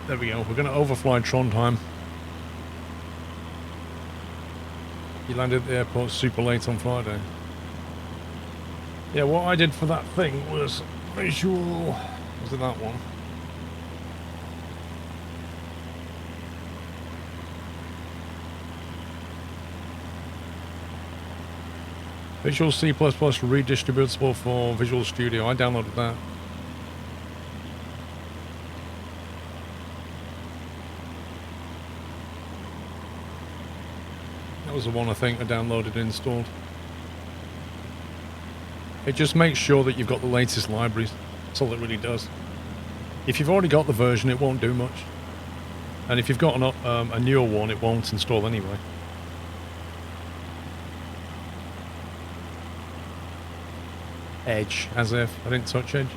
There we go. We're going to overfly Trondheim. You landed at the airport super late on Friday. Yeah, what I did for that thing was visual... Was it that one? Visual C++ redistributable for Visual Studio. I downloaded that. That was the one I think I downloaded and installed. It just makes sure that you've got the latest libraries. That's all it really does. If you've already got the version, it won't do much. And if you've got a newer one, it won't install anyway. Edge, as if. I didn't touch Edge.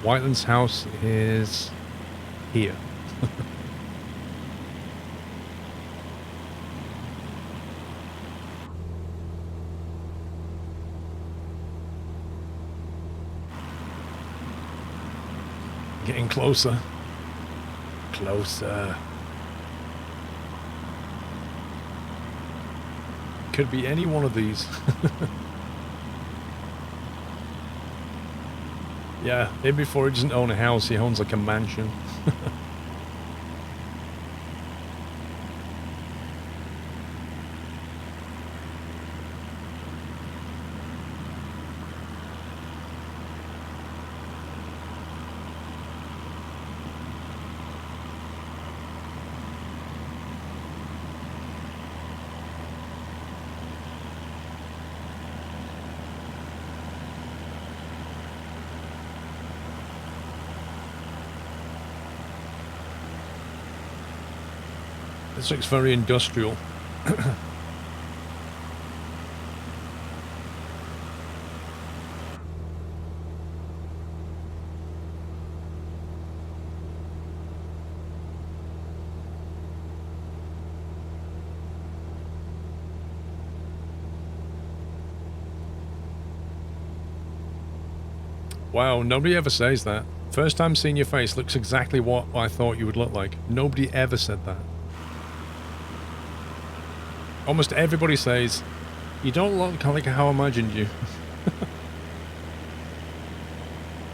Whiteland's house is here. Getting closer. Closer. Could be any one of these. Yeah, maybe before he doesn't own a house, he owns like a mansion. This looks very industrial. Wow, nobody ever says that. First time seeing your face looks exactly what I thought you would look like. Nobody ever said that. Almost everybody says, you don't look like how I imagined you.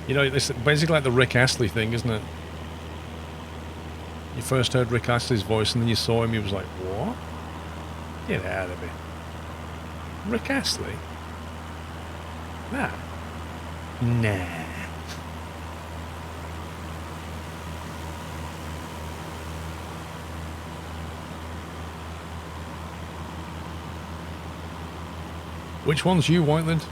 You know, it's basically like the Rick Astley thing, isn't it? You first heard Rick Astley's voice and then you saw him, you was like, what? Get out of it. Rick Astley? Nah. Nah. Which one's you, Whiteland?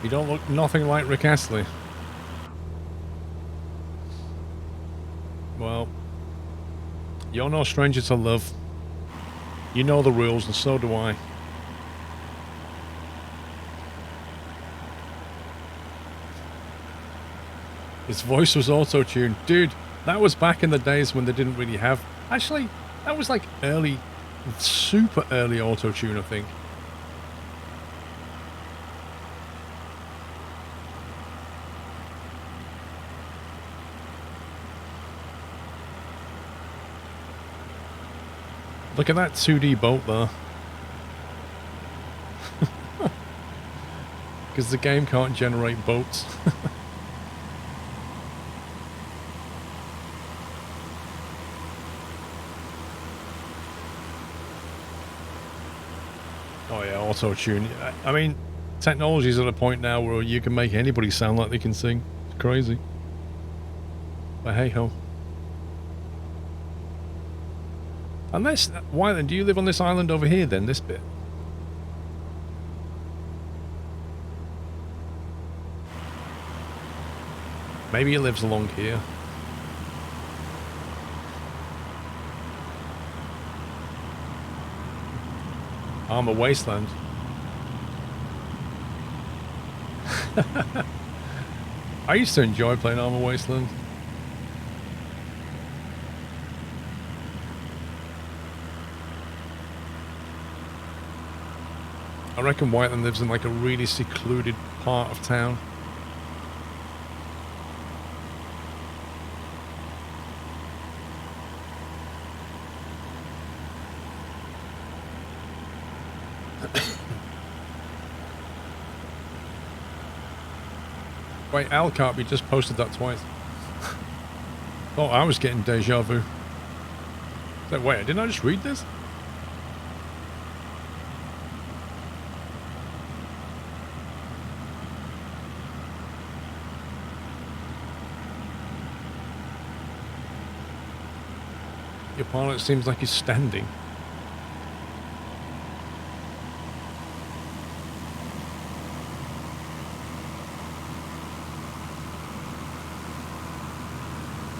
You don't look nothing like Rick Astley. Well, you're no stranger to love. You know the rules, and so do I. His voice was auto-tuned. Dude, that was back in the days when they didn't really have... Actually, that was like early, super early auto-tune, I think. Look at that 2D boat there. Because the game can't generate boats. Oh yeah, auto-tune. I mean, technology's at a point now where you can make anybody sound like they can sing. It's crazy. But hey ho. Unless, why then, do you live on this island over here then, this bit? Maybe he lives along here. Armor Wasteland. I used to enjoy playing Armor Wasteland. I reckon Whiteland lives in like a really secluded part of town. Wait, Al Carby just posted that twice. Oh, I was getting deja vu. So, wait, didn't I just read this? Your pilot seems like he's standing.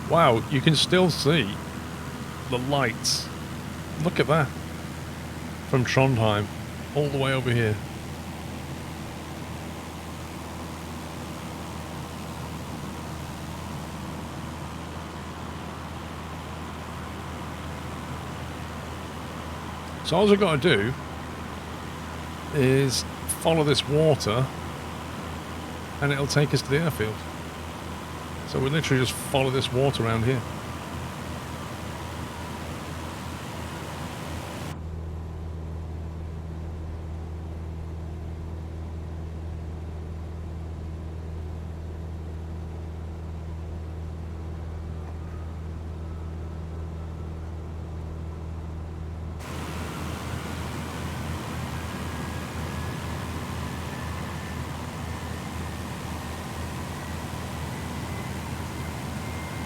Wow, you can still see the lights. Look at that. From Trondheim, all the way over here. So all I've got to do is follow this water and it'll take us to the airfield. So we literally just follow this water around here.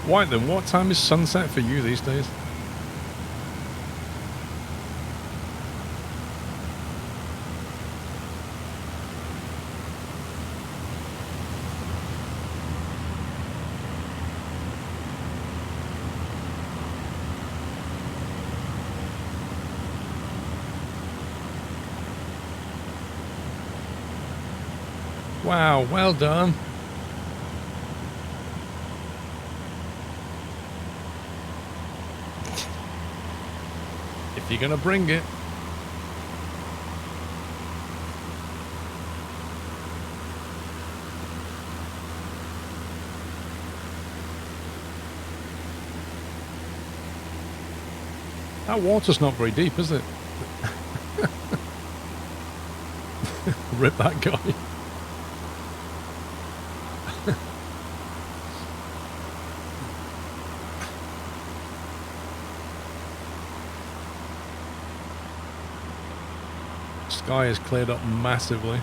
Right then, what time is sunset for you these days? Wow, well done. If you're gonna bring it. That water's not very deep, is it? Rip that guy. Sky is cleared up massively.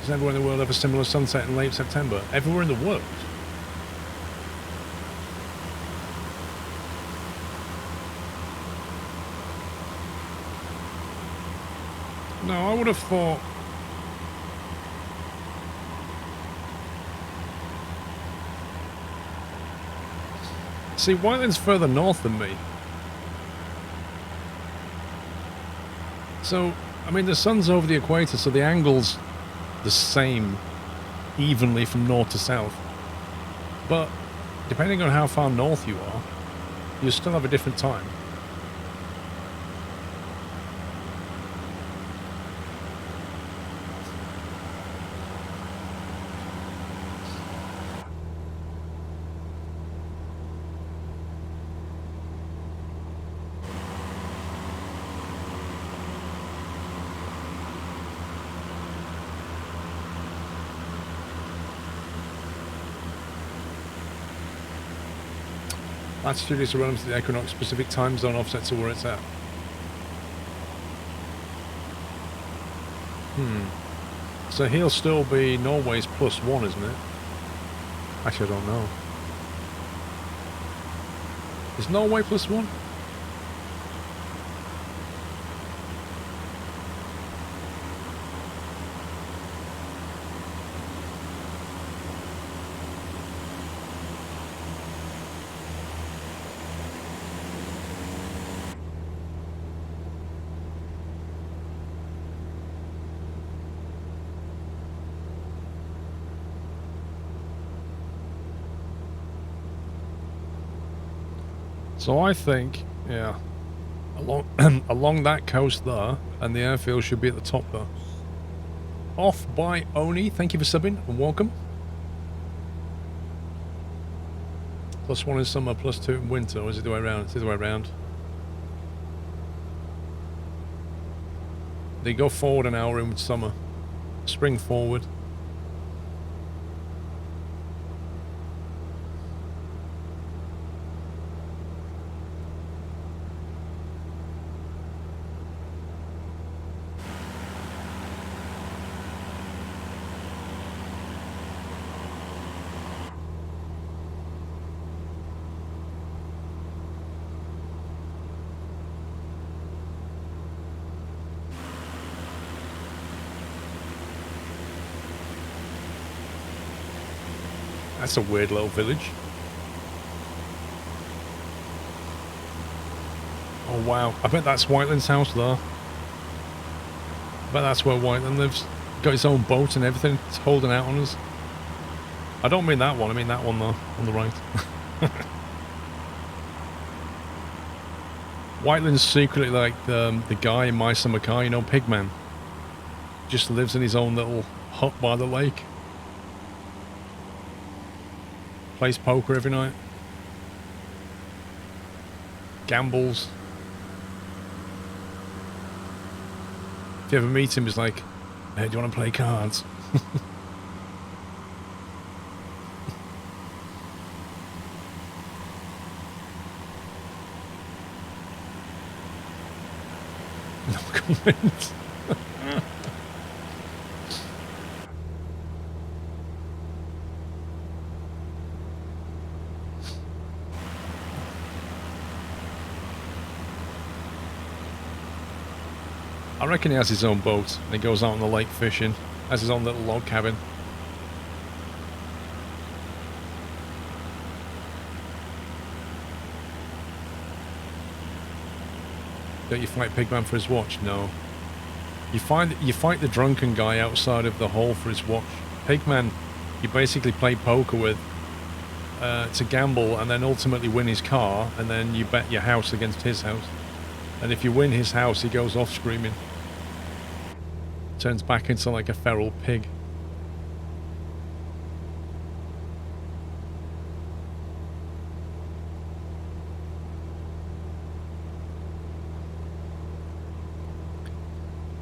Does everywhere in the world have a similar sunset in late September? Everywhere in the world? No, I would have thought... See, Whiteland's further north than me. So, I mean, the sun's over the equator, so the angle's the same evenly from north to south. But, depending on how far north you are, you still have a different time. Latitude is relevant to the equinox specific time zone offset to where it's at. So he'll still be Norway's +1, isn't it? Actually, I don't know. Is Norway +1? So I think, yeah, along along that coast there, and the airfield should be at the top there. Off by Oni, thank you for subbing and welcome. +1 in summer, +2 in winter, or is it the way around? It's the other way around. They go forward an hour in summer. Spring forward. That's a weird little village. Oh wow, I bet that's Whiteland's house there. I bet that's where Whiteland lives. Got his own boat and everything. It's holding out on us. I don't mean that one, I mean that one there, on the right. Whiteland's secretly like the guy in My Summer Car, you know, Pigman. Just lives in his own little hut by the lake. Plays poker every night. Gambles. If you ever meet him, he's like, hey, do you want to play cards? No comment. I reckon he has his own boat and he goes out on the lake fishing, has his own little log cabin. Don't you fight Pigman for his watch? No. You fight the drunken guy outside of the hall for his watch. Pigman, you basically play poker with to gamble and then ultimately win his car, and then you bet your house against his house. And if you win his house, he goes off screaming. Turns back into like a feral pig.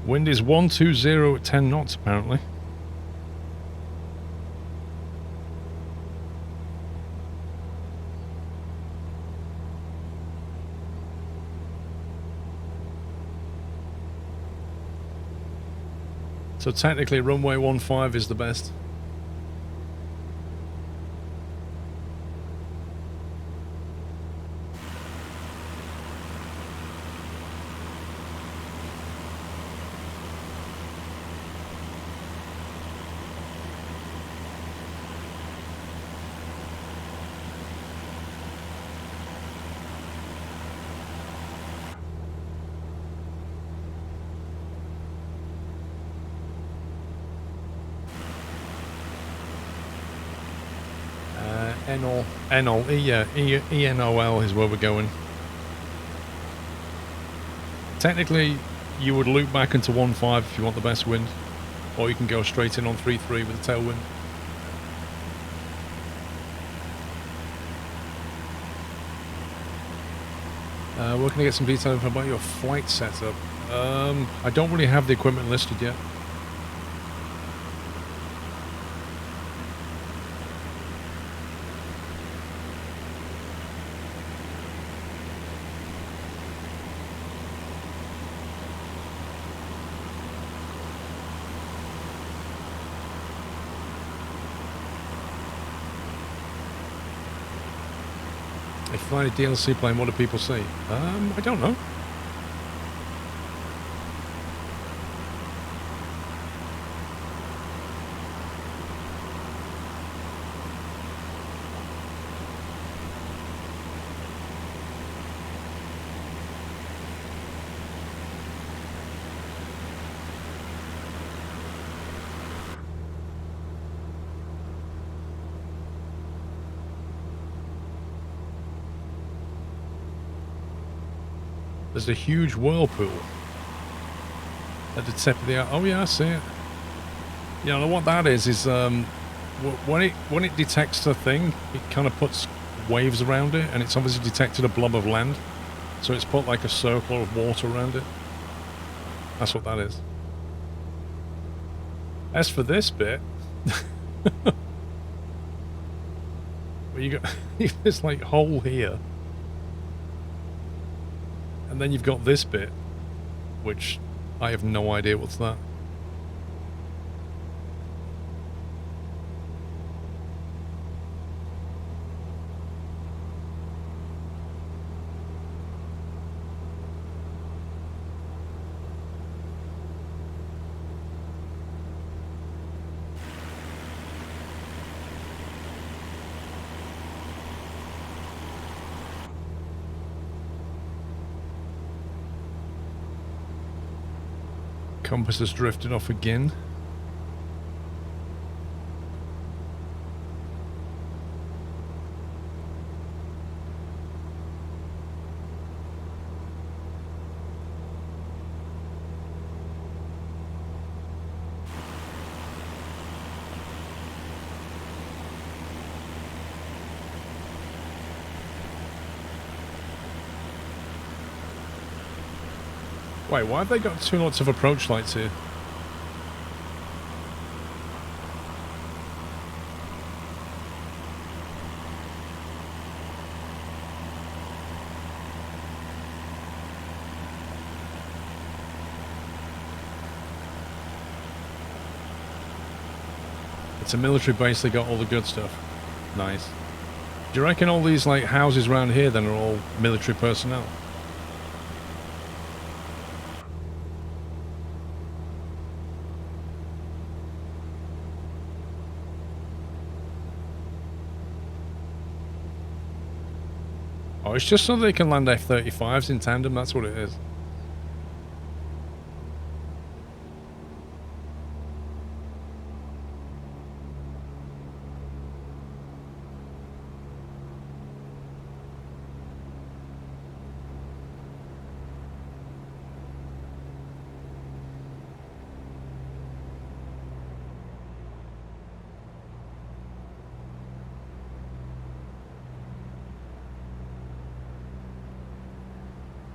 Wind is 120 at 10 knots apparently. So technically runway 15 is the best. ENOL is where we're going. Technically, you would loop back into 15 if you want the best wind, or you can go straight in on 33 with a tailwind. Where can I get some detail about your flight setup? I don't really have the equipment listed yet. Flying a DLC plane, what do people say? I don't know. There's a huge whirlpool at the tip of the... Oh, yeah, I see it. Yeah, and what that is when it detects a thing, it kind of puts waves around it, and it's obviously detected a blob of land, so it's put like a circle of water around it. That's what that is. As for this bit, where you got this like hole here, and then you've got this bit, which I have no idea what's that. Compass has drifted off again. Wait, why have they got two lots of approach lights here? It's a military base, they got all the good stuff. Nice. Do you reckon all these like houses around here then are all military personnel? Oh, it's just so they can land F-35s in tandem, that's what it is.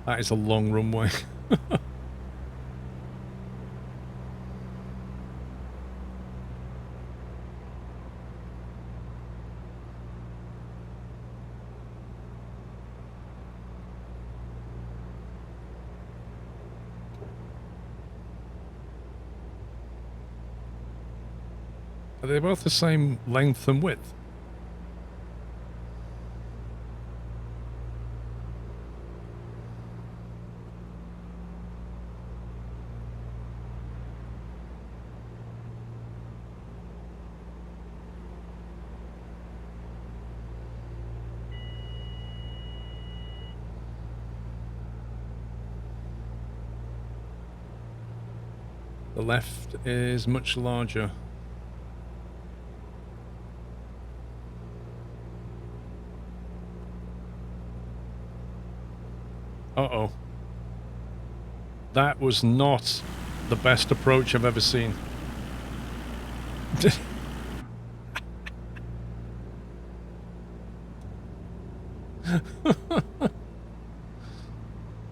That is a long runway. Are they both the same length and width? The left is much larger. Uh-oh. That was not the best approach I've ever seen.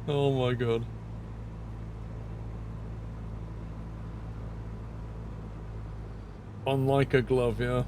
Oh my god. On like a glove, yeah.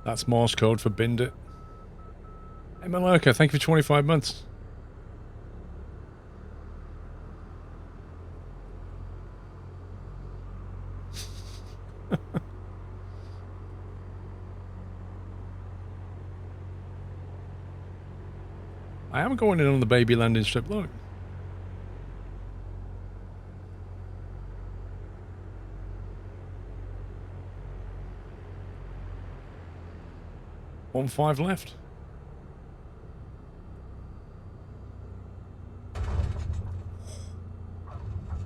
That's Morse code for binned it. Hey Malurka, thank you for 25 months. I am going in on the baby landing strip, look. One 5 left.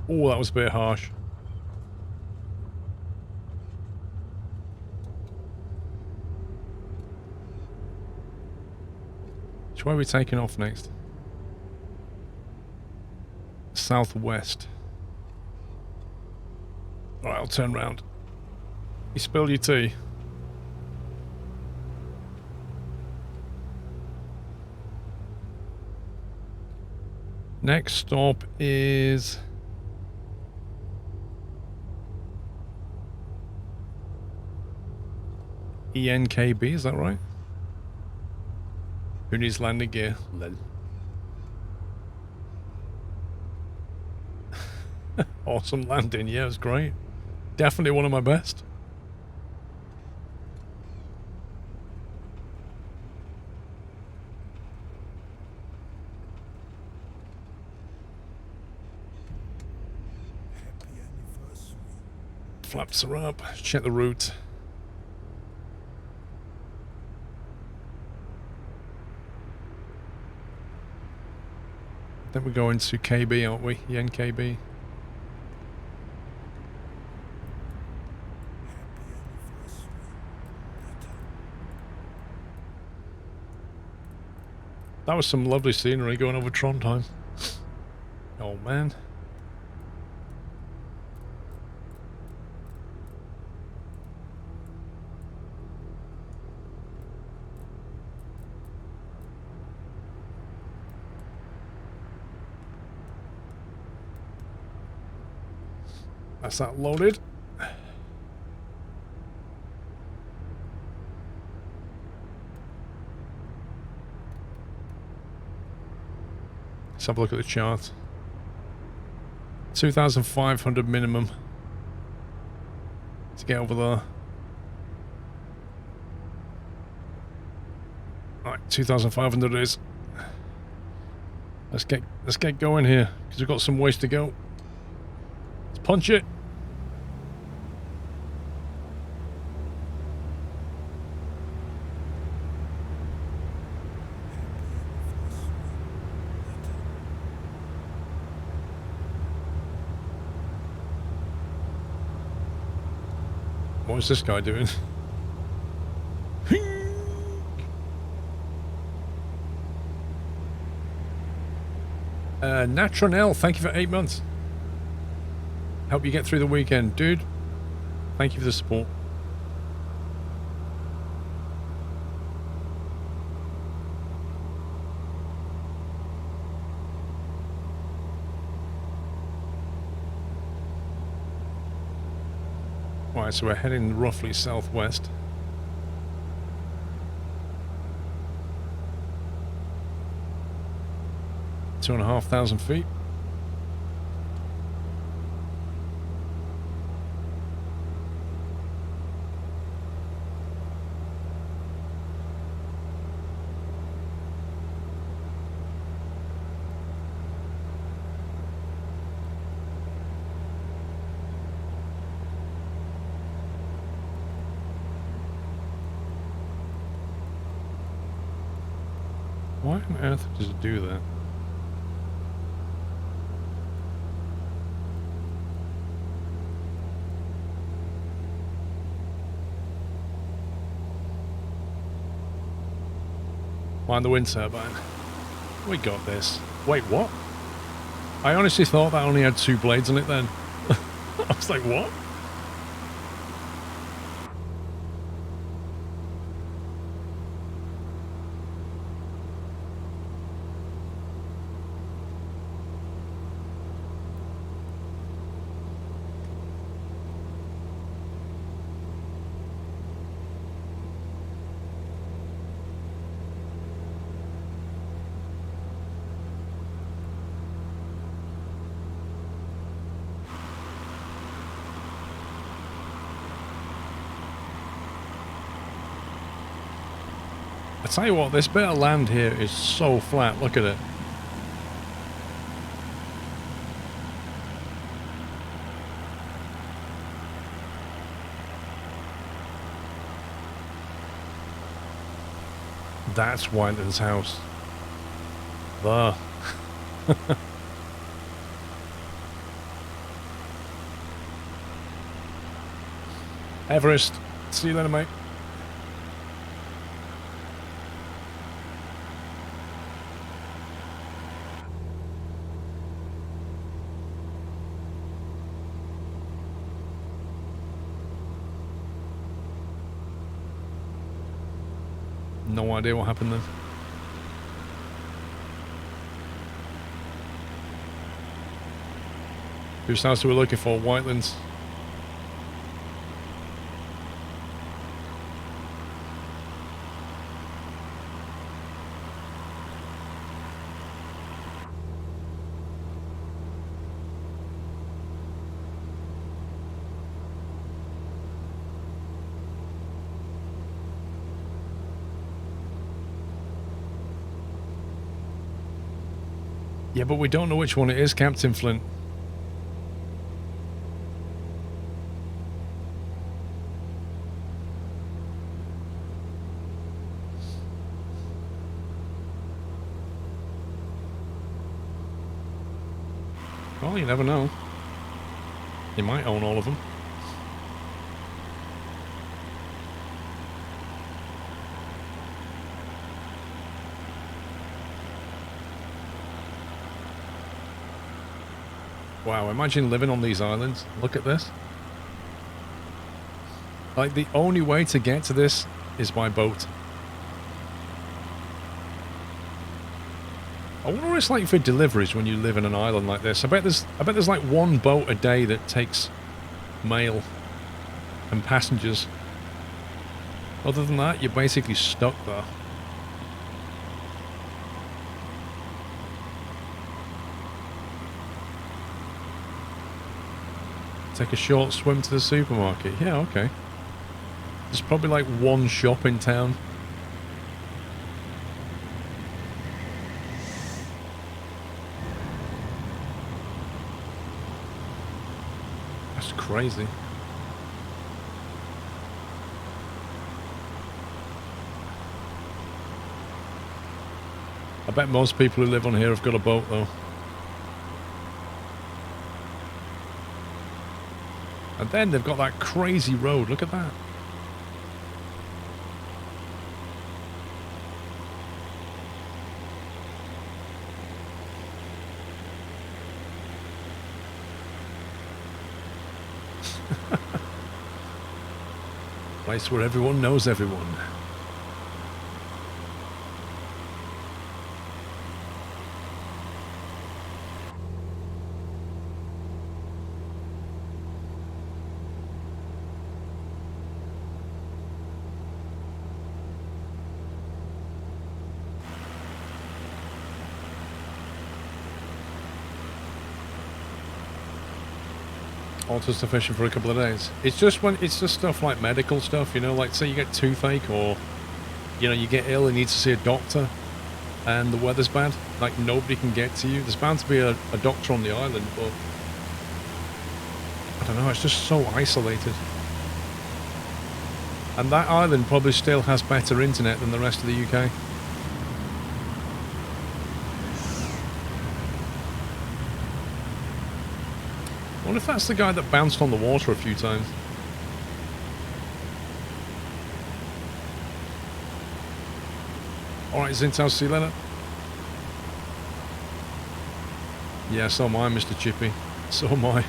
Oh, that was a bit harsh. Which way are we taking off next? Southwest. Alright, I'll turn round. You spilled your tea. Next stop is... ENKB, is that right? Who needs landing gear? Awesome landing, yeah, it was great. Definitely one of my best. Flaps are up, check the route. Then we're going to KB, aren't we? NKB. That was some lovely scenery going over Trondheim. Oh man. That's that loaded. Let's have a look at the chart. 2,500 minimum to get over there. Right, 2,500 is. Let's get going here because we've got some ways to go. Let's punch it. What's this guy doing? Natronel, thank you for 8 months. Help you get through the weekend, dude. Thank you for the support. Right, so we're heading roughly southwest. — 2,500 feet. Why on earth does it do that? Mind the wind turbine. We got this. Wait, what? I honestly thought that only had 2 blades on it then. I was like, what? I tell you what, this bit of land here is so flat. Look at it. That's Whiteland's house. There. Everest. See you later, mate. No idea what happened there. Whose house are we looking for? Whitelands. Yeah, but we don't know which one it is, Captain Flint. Well, you never know. You might own all of them. Wow, imagine living on these islands. Look at this. Like, the only way to get to this is by boat. I wonder what it's like for deliveries when you live in an island like this. I bet there's like one boat a day that takes mail and passengers. Other than that, you're basically stuck there. Take a short swim to the supermarket. Yeah, okay. There's probably like one shop in town. That's crazy. I bet most people who live on here have got a boat though. And then they've got that crazy road. Look at that. Place where everyone knows everyone. Auto-sufficient for a couple of days. It's just stuff like medical stuff, you know, like say you get toothache or, you know, you get ill and need to see a doctor and the weather's bad, like nobody can get to you. There's bound to be a doctor on the island, but I don't know, it's just so isolated. And that island probably still has better internet than the rest of the UK. I wonder if that's the guy that bounced on the water a few times. Alright, Zintas, see you later. Yeah, so am I, Mr. Chippy. So am I.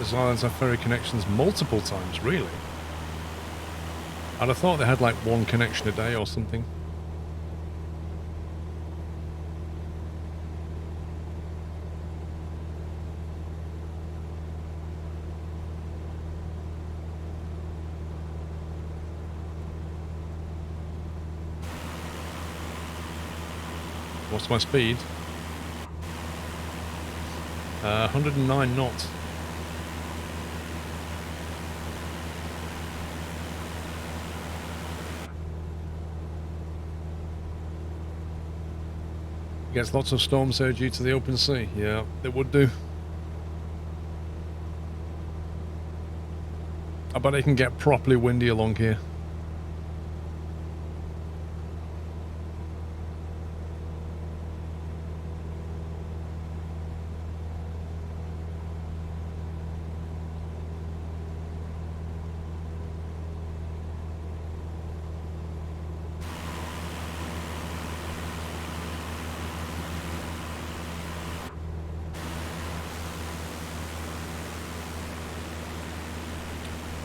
These islands have ferry connections multiple times, really? I'd have thought they had like one connection a day or something. What's my speed? 109 knots. Gets lots of storms here due to the open sea. Yeah, it would do. I bet it can get properly windy along here.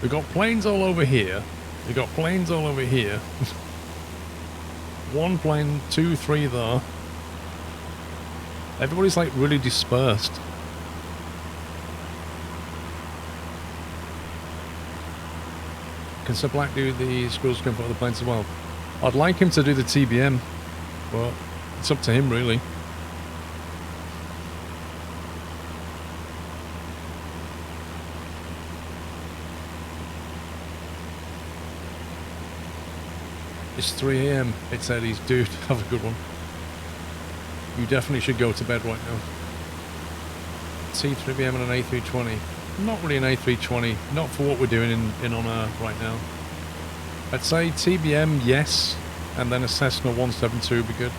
We've got planes all over here. We've got planes all over here. One plane, 2, 3 there. Everybody's like really dispersed. Can Sir Black do the squirrels jump over the planes as well? I'd like him to do the TBM, but it's up to him really. It's 3 AM. It's Eddie's. Dude, have a good one. You definitely should go to bed right now. T3BM and an A320. Not really an A320. Not for what we're doing in on right now. I'd say TBM, yes. And then a Cessna 172 would be good.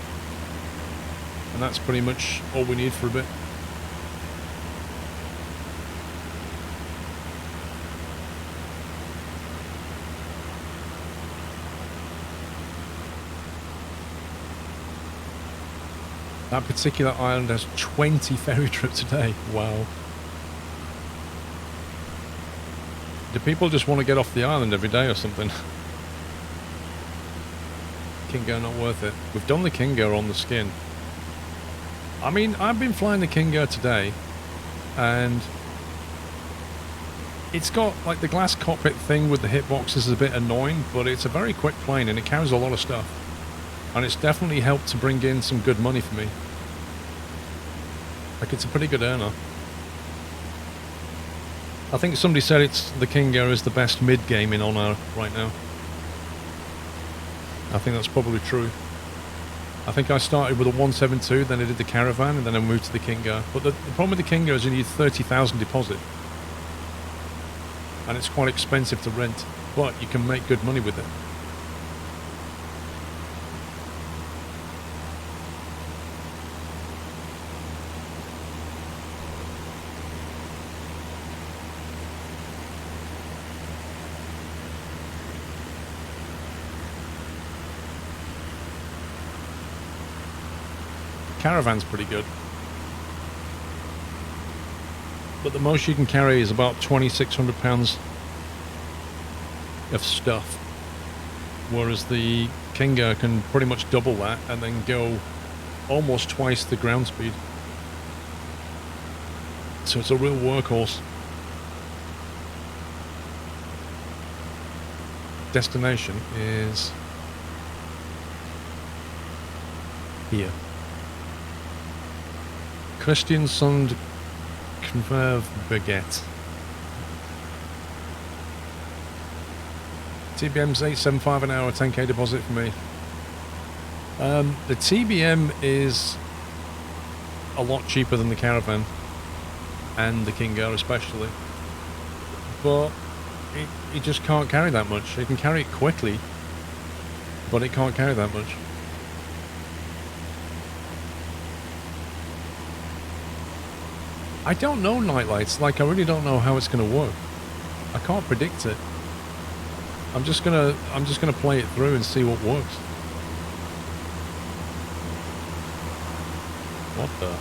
And that's pretty much all we need for a bit. That particular island has 20 ferry trips a day. Wow. Do people just want to get off the island every day or something? Kingo not worth it. We've done the Kingo on the skin. I mean, I've been flying the Kingo today, and it's got like the glass cockpit thing with the hitboxes is a bit annoying, but it's a very quick plane and it carries a lot of stuff. And it's definitely helped to bring in some good money for me. Like, it's a pretty good earner. I think somebody said it's the Kingo is the best mid-game in Honor right now. I think that's probably true. I think I started with a 172, then I did the Caravan, and then I moved to the Kingo. But the problem with the Kingo is you need 30,000 deposit. And it's quite expensive to rent, but you can make good money with it. Caravan's pretty good, but the most you can carry is about 2,600 pounds of stuff, whereas the Kingo can pretty much double that and then go almost twice the ground speed, so it's a real workhorse. Destination is here. Christiansund Converve Baguette. TBM's 875 an hour, 10k deposit for me. The TBM is a lot cheaper than the Caravan and the Kingo especially, but it just can't carry that much. It can carry it quickly, but it can't carry that much. I don't know nightlights. Like, I really don't know how it's going to work. I can't predict it. I'm just gonna play it through and see what works. What the?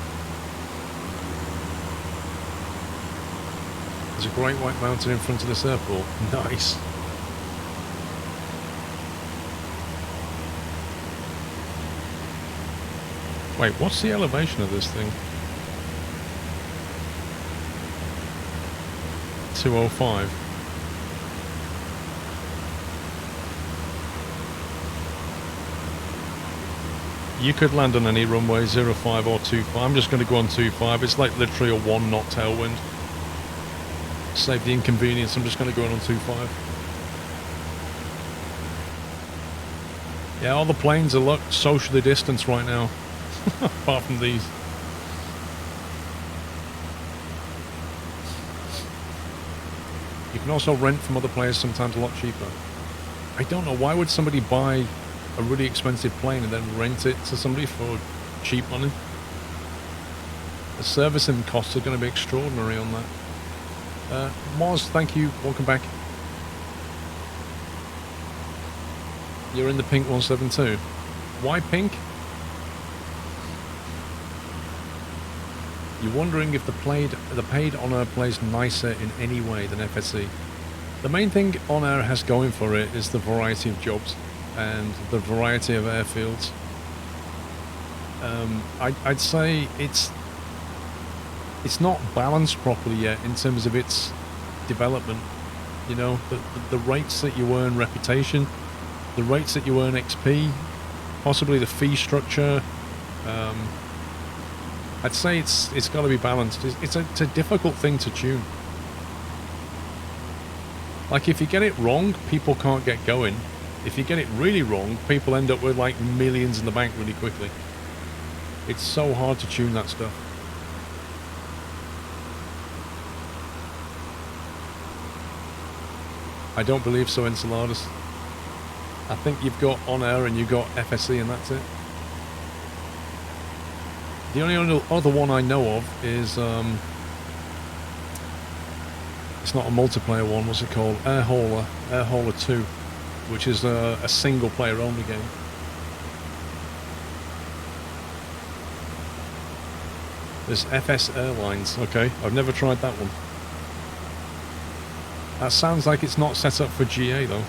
There's a great white mountain in front of this airport. Nice. Wait, what's the elevation of this thing? 205. You could land on any runway, 05 or 25. I'm just going to go on 25. It's like literally a 1 knot tailwind. Save the inconvenience, I'm just going to go on 25. Yeah, all the planes are socially distanced right now, apart from these. You can also rent from other players, sometimes a lot cheaper. I don't know, why would somebody buy a really expensive plane and then rent it to somebody for cheap money? The servicing costs are going to be extraordinary on that. Moz, thank you. Welcome back. You're in the pink 172. Why pink? You're wondering if the paid on-air plays nicer in any way than FSC. The main thing on-air has going for it is the variety of jobs and the variety of airfields. I'd say it's not balanced properly yet in terms of its development. You know, the rates that you earn reputation, the rates that you earn XP, possibly the fee structure. I'd say it's got to be balanced. It's a difficult thing to tune. Like, if you get it wrong, people can't get going. If you get it really wrong, people end up with like millions in the bank really quickly. It's so hard to tune that stuff. I don't believe so, Enceladus. I think you've got on-air and you've got FSC and that's it. The only other one I know of is, it's not a multiplayer one, what's it called? Air Hauler 2, which is a single player only game. There's FS Airlines, okay, I've never tried that one. That sounds like it's not set up for GA though.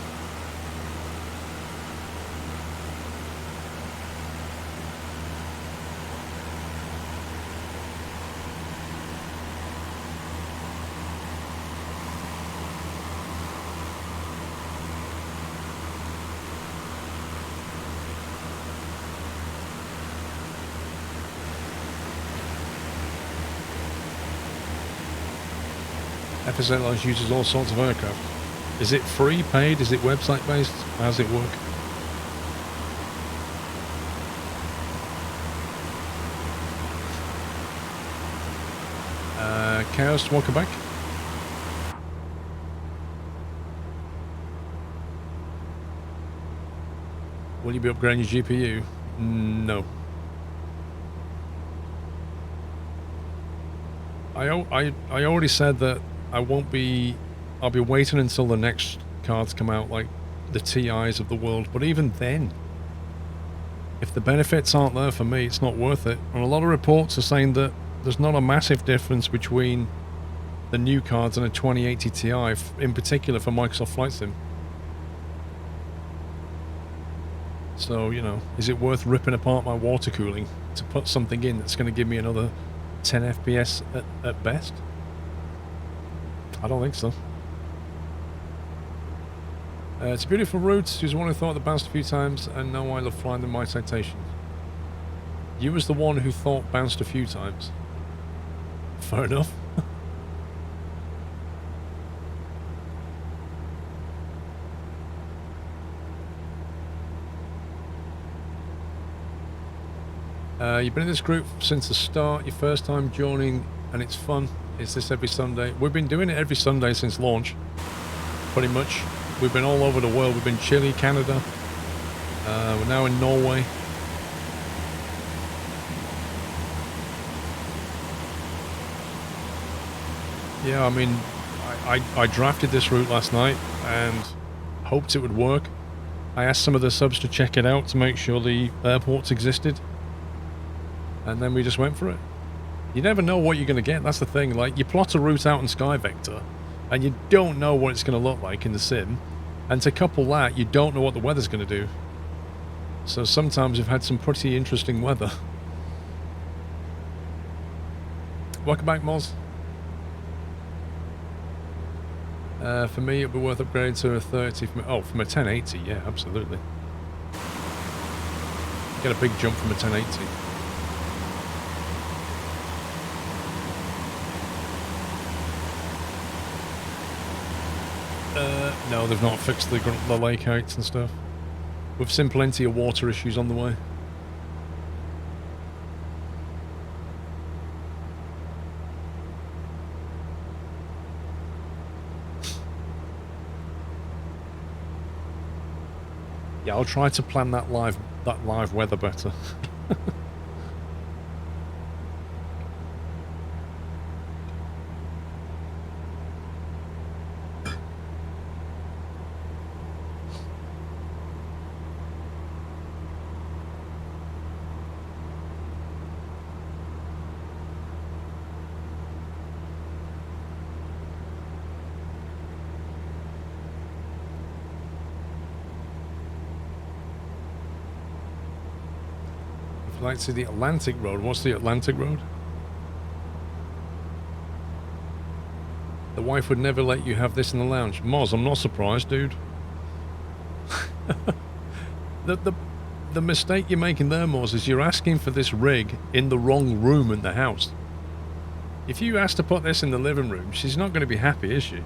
FS Airlines uses all sorts of aircraft. Is it free, paid? Is it website based? How does it work? Chaos, welcome back. Will you be upgrading your GPU? No. I already said that I'll be waiting until the next cards come out, like the TIs of the world. But even then, if the benefits aren't there for me, it's not worth it. And a lot of reports are saying that there's not a massive difference between the new cards and a 2080 Ti, in particular for Microsoft Flight Sim. So, you know, is it worth ripping apart my water cooling to put something in that's going to give me another 10 FPS at best? I don't think so. It's a beautiful route. She's one who thought that bounced a few times, and now I love flying in my citations. You was the one who thought bounced a few times. Fair enough. You've been in this group since the start, your first time joining, and it's fun. Is this every Sunday? We've been doing it every Sunday since launch, pretty much. We've been all over the world. We've been Chile, Canada. We're now in Norway. Yeah, I mean, I drafted this route last night and hoped it would work. I asked some of the subs to check it out to make sure the airports existed. And then we just went for it. You never know what you're going to get. That's the thing. Like, you plot a route out in Sky Vector, and you don't know what it's going to look like in the sim. And to couple that, you don't know what the weather's going to do. So sometimes we've had some pretty interesting weather. Welcome back, Moz. For me, it'd be worth upgrading to a 30. From a 1080, yeah, absolutely. Get a big jump from a 1080. No, they've not fixed the lake heights and stuff. We've seen plenty of water issues on the way. Yeah, I'll try to plan that live weather better. Like to the Atlantic Road. What's the Atlantic Road? The wife would never let you have this in the lounge. Moz, I'm not surprised, dude. The mistake you're making there, Moz, is you're asking for this rig in the wrong room in the house. If you ask to put this in the living room, she's not going to be happy, is she?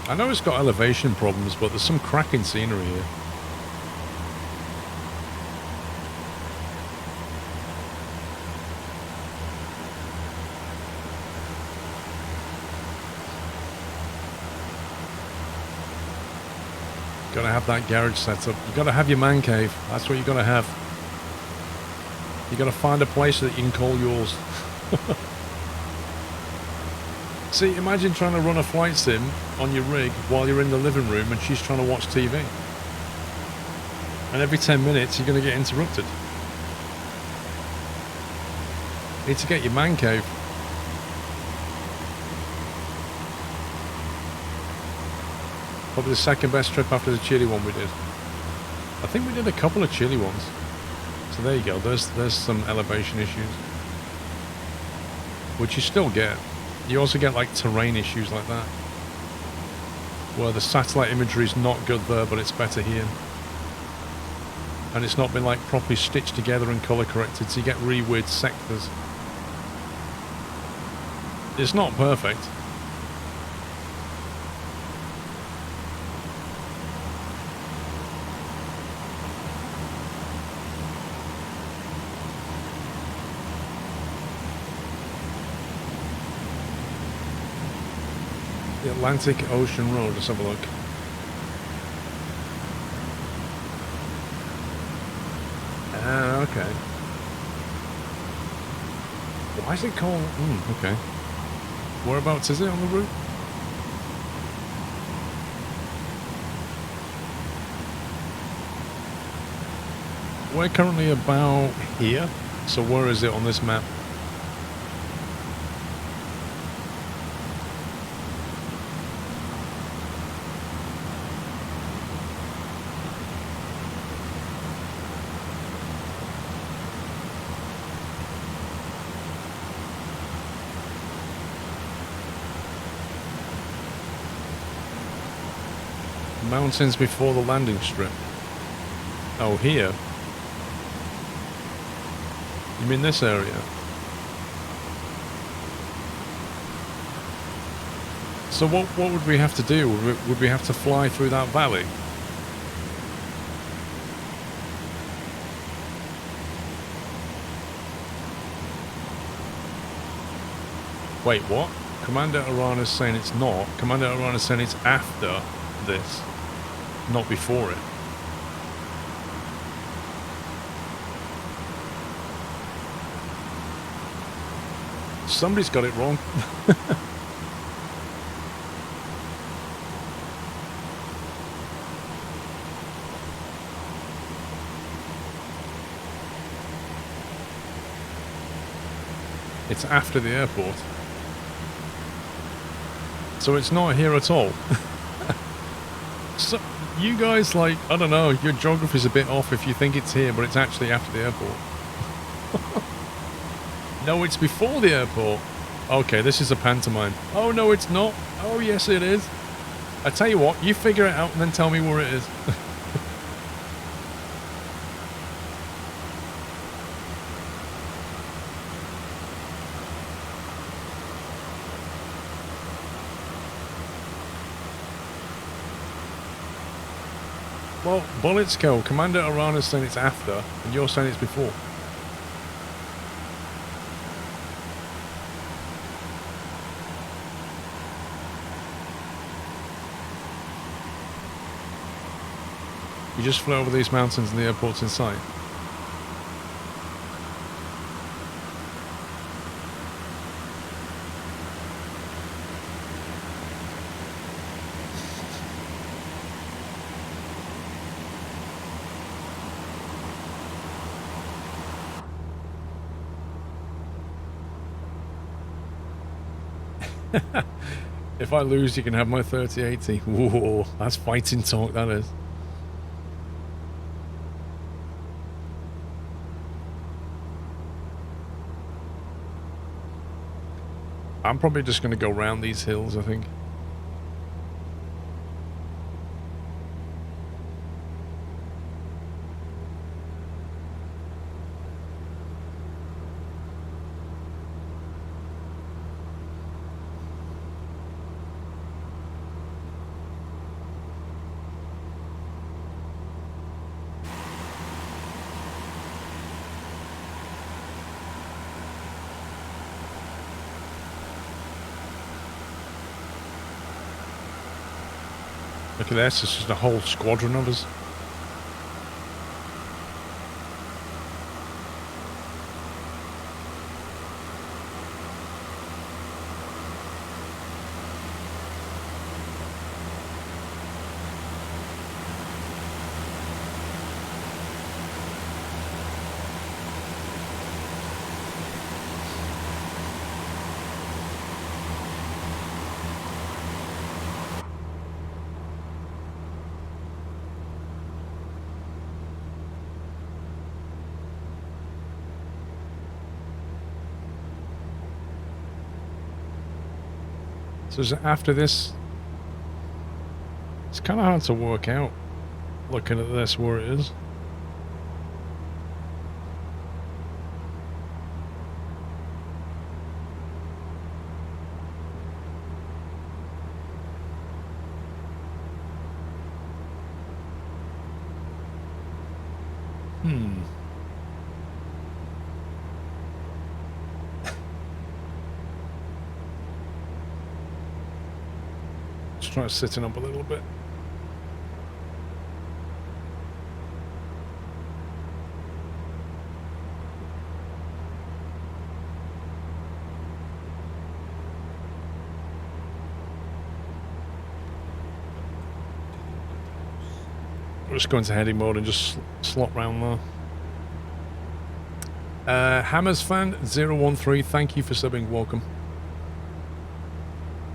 I know it's got elevation problems, but there's some cracking scenery here. Gotta have that garage set up. You gotta have your man cave. That's what you gotta have. You gotta find a place that you can call yours. See, imagine trying to run a flight sim on your rig while you're in the living room and she's trying to watch TV. And every 10 minutes you're going to get interrupted. You need to get your man cave. Probably the second best trip after the Chile one we did. I think we did a couple of Chile ones. So there you go, there's some elevation issues. Which you still get. You also get like terrain issues like that, where the satellite imagery is not good there, but it's better here. And it's not been like properly stitched together and color corrected, so you get really weird sectors. It's not perfect. The Atlantic Ocean Road, let's have a look. Ah, okay. Why is it called... okay. Whereabouts is it on the route? We're currently about here, so where is it on this map? Mountains before the landing strip. Oh, here? You mean this area? So what would we have to do? Would we have to fly through that valley? Wait, what? Commander Arana's saying it's not. Commander Arana's saying it's after this, not before it. Somebody's got it wrong. It's after the airport. So it's not here at all. So, you guys, like, I don't know, your geography's a bit off if you think it's here, but it's actually after the airport. No, it's before the airport. Okay, this is a pantomime. Oh, no, it's not. Oh, yes, it is. I tell you what, you figure it out and then tell me where it is. Well, bullets go. Commander Arana's saying it's after, and you're saying it's before. You just flew over these mountains and the airport's in sight. If I lose, you can have my 3080. Whoa, that's fighting talk, that is. I'm probably just going to go round these hills, I think. Look at this, it's just a whole squadron of us. So after this, it's kind of hard to work out looking at this where it is. Try sitting up a little bit. We'll just go into heading mode and just slot round there. Hammers fan 013, thank you for subbing, welcome.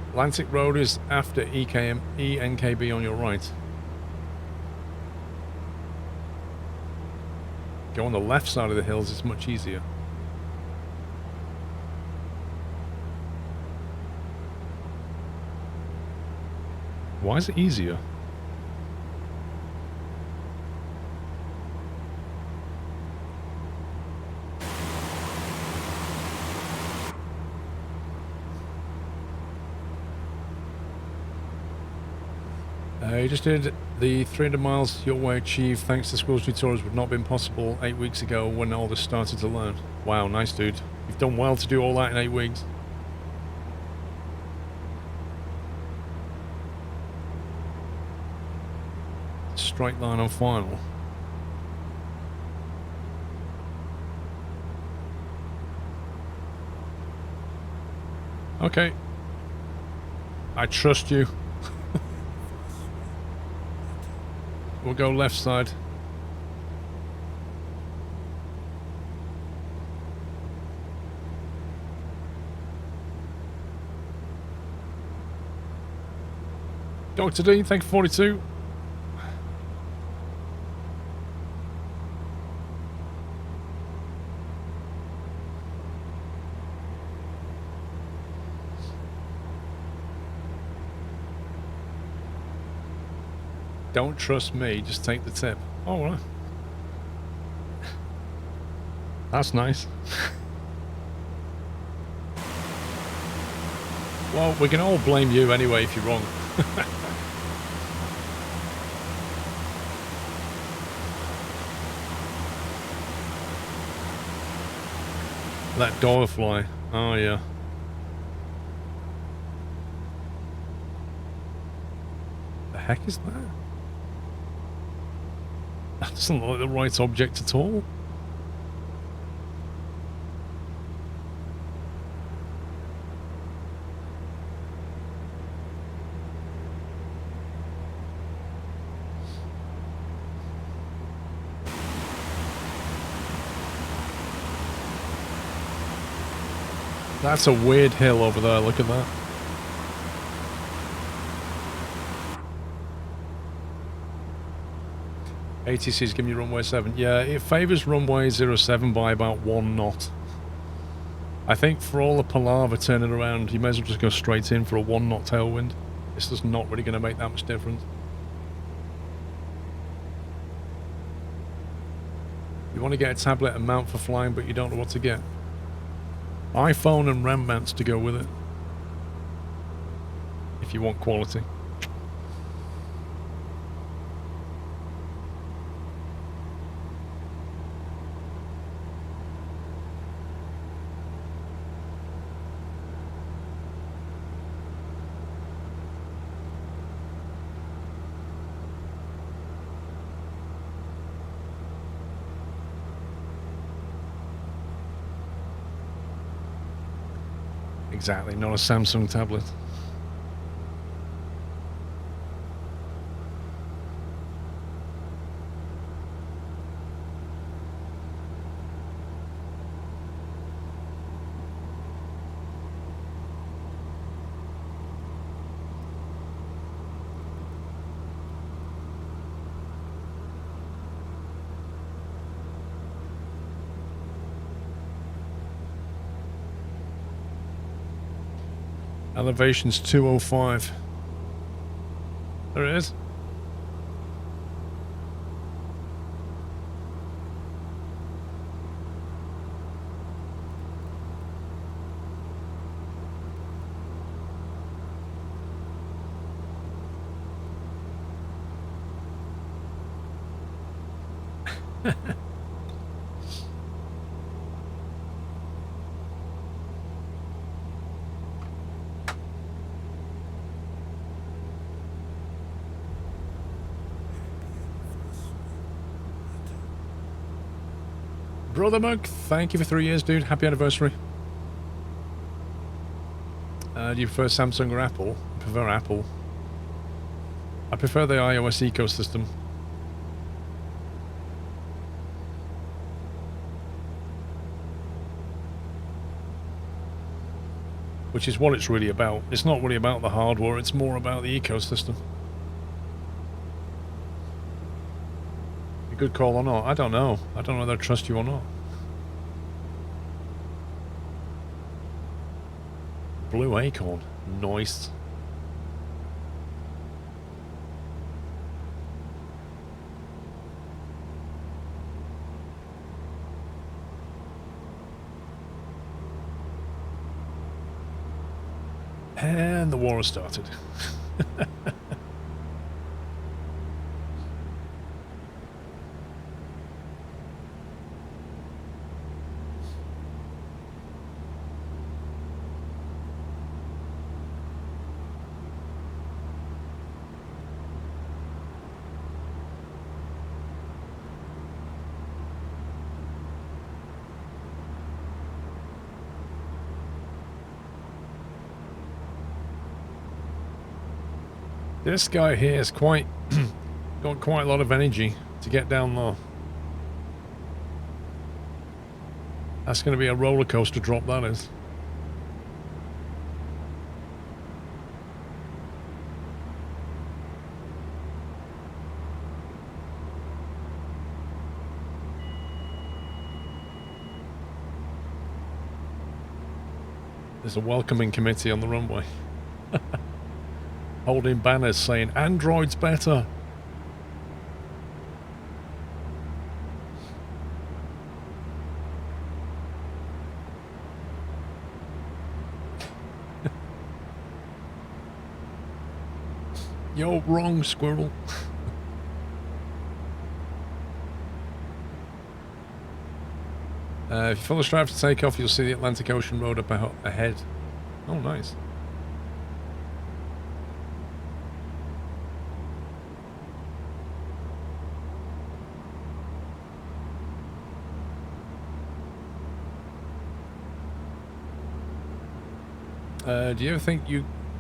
Atlantic Road is after ENKB on your right. Go on the left side of the hills, it's much easier. Why is it easier? You just did the 300 miles your way achieved thanks to Squirrel's tutorials would not have been possible 8 weeks ago when all this started to learn. Wow, nice dude. You've done well to do all that in 8 weeks. Straight line on final. Okay. I trust you. We'll go left side. Dr. D, thank you for 42. Don't trust me, just take the tip. Oh, right. That's nice. Well, we can all blame you anyway if you're wrong. That door fly. Oh, yeah. The heck is that? That doesn't look like the right object at all. That's a weird hill over there, look at that. ATC's giving you runway 7. Yeah, it favours runway 07 by about 1 knot. I think for all the palaver turning around, you may as well just go straight in for a 1 knot tailwind. This is not really going to make that much difference. You want to get a tablet and mount for flying, but you don't know what to get. iPhone and RAM mounts to go with it. If you want quality. Exactly, not a Samsung tablet. Elevation's 205. There it is. Brother Mug, thank you for 3 years, dude. Happy anniversary. Do you prefer Samsung or Apple? I prefer Apple. I prefer the iOS ecosystem. Which is what it's really about. It's not really about the hardware, it's more about the ecosystem. A good call or not? I don't know. I don't know whether I trust you or not. Blue Acorn. Nice. And the war has started. This guy here is got quite a lot of energy to get down low. That's going to be a roller coaster drop, that is. There's a welcoming committee on the runway. Holding banners saying, Android's better. You're wrong, squirrel. If you follow Strive to take off, you'll see the Atlantic Ocean Road up ahead. Oh, nice.